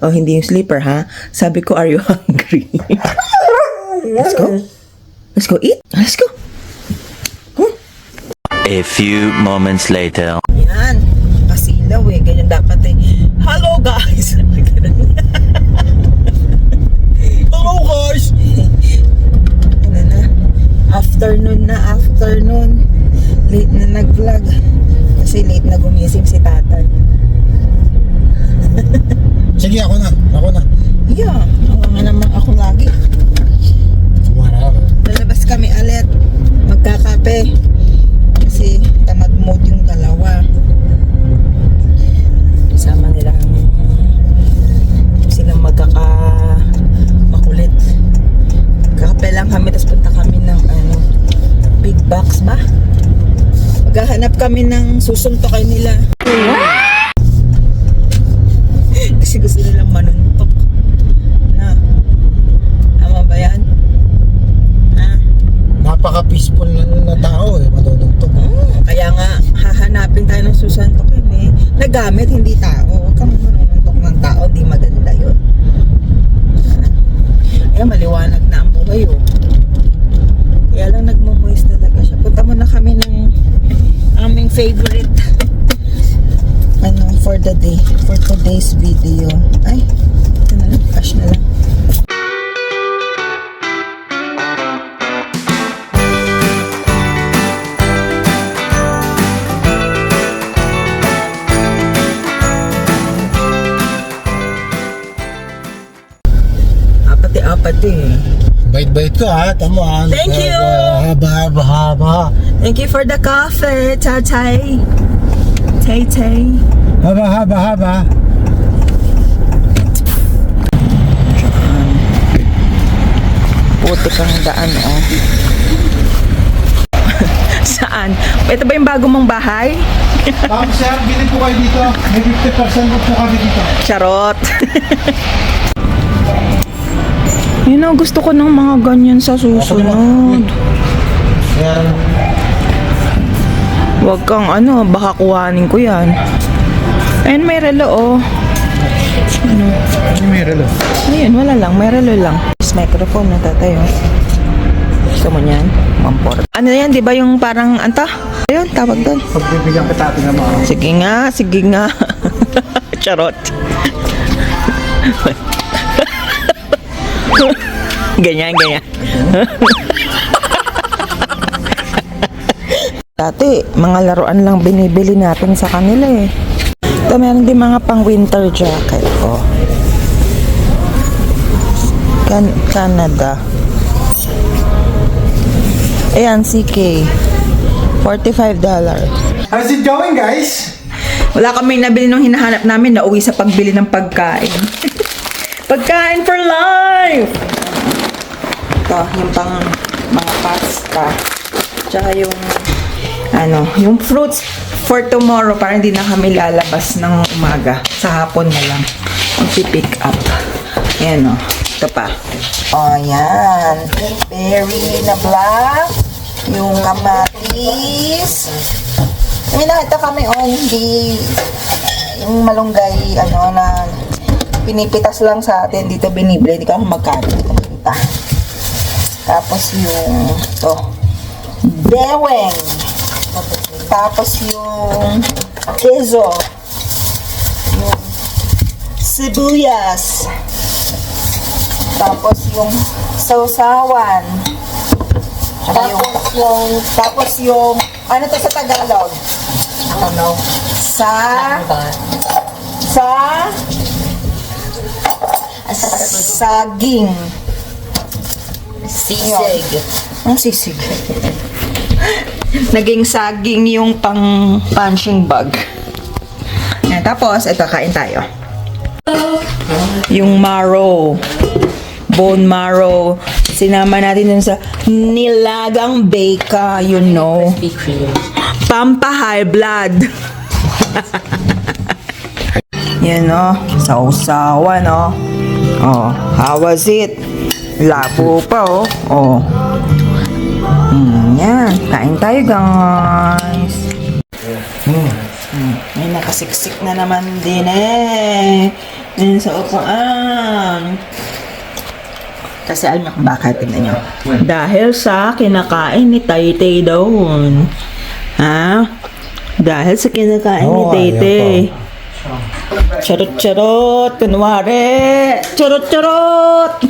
Oh, hindi yung sleeper, ha? Sabi ko, are you hungry? Let's go. Let's go eat. Let's go. A few moments later. Yan. Pasilaw eh. Ganyan dapat eh. Hello guys! Hello guys! Ano na? Afternoon. Late na nag-vlog. Kasi late na gumising si tatay. Sige, ako na. Yeah. Nga naman ako lagi. Lalabas kami ulit. Magkakape. Kasi tamad mood yung dalawa. Kasama nila silang makulit. Kakape lang kami, tapos punta kami ng big box ba? Maghahanap kami ng susuntokin nila. Kasi gusto nilang manuntok. Na? Tama ba yan? Napaka-peaceful na tao eh, madudugtog. Kaya nga, hahanapin tayo ng susuntokin eh. Nagamit, hindi tao. Huwag kang manuntok ng tao, hindi maganda yun. Kaya maliwanag na ang buhay oh. Kaya lang nagmamoist talaga siya. Punta muna kami ng aming favorite for the day, for today's video. Ay, ito na lang, cash na lang. Apat eh. Bait-bait ko ha, tamo ha. Thank you! Haba. Thank you for the coffee, Tatay. Tay. Haba. Puti kang daan, oh. Saan? Ito ba yung bago mong bahay? Ma'am sir, bilhin po kayo dito. May 50% off po kami dito. Charot. Yun know, gusto ko ng mga ganyan sa susunod. Huwag kang baka kuhanin ko yan. Ayun, may relo oh. Ano may relo? Ayun, wala lang, may relo lang. This microphone na tatay oh. Gusto mo niyan? Mamport. Ano yan, di ba yung parang ayun, tawag doon. Pagbibigyan kita ating naman. Sige nga. Charot. Ganyan. Dati, mga laruan lang binibili natin sa kanila eh. Ito, meron din mga pang winter jacket. Oh. Canada. Ayan, CK. $45. How's it going, guys? Wala kaming nabili nung hinahanap namin. Nauwi sa pagbili ng pagkain. Pagkain for life! Ito, yung pang mga pasta. Tsaka yung yung fruits for tomorrow para hindi na kami lalabas ng umaga. Sa hapon na lang. Mag-pick up. Ayan o. Ito pa. O, yan. Berry na black. Yung kamatis. May nakita kami hindi yung malunggay, na pinipitas lang sa atin. Dito binibili. Hindi ka magkano. Tapos yung beweng. Tapos yung queso. Yung sibuyas. Tapos yung sausawan. Tapos yung ano to sa Tagalog? Saging. Sisig. Ang sisig. Naging saging yung pang punching bag. Yan, tapos, ito, kain tayo. Yung marrow. Bone marrow. Sinama natin dun sa nilagang baka, Pampa high blood. Yan, sausawan, Oh, how was it? Labo pa, Oh. Yan. Kain tayo, guys. May nakasiksik na naman din Ayan sa upuan. Kasi alam niyo kung bakit, tignan niyo. Dahil sa kinakain ni Taytay doon. Ha? Dahil sa kinakain ni Taytay. Charot-charot, kunwari. Charot-charot.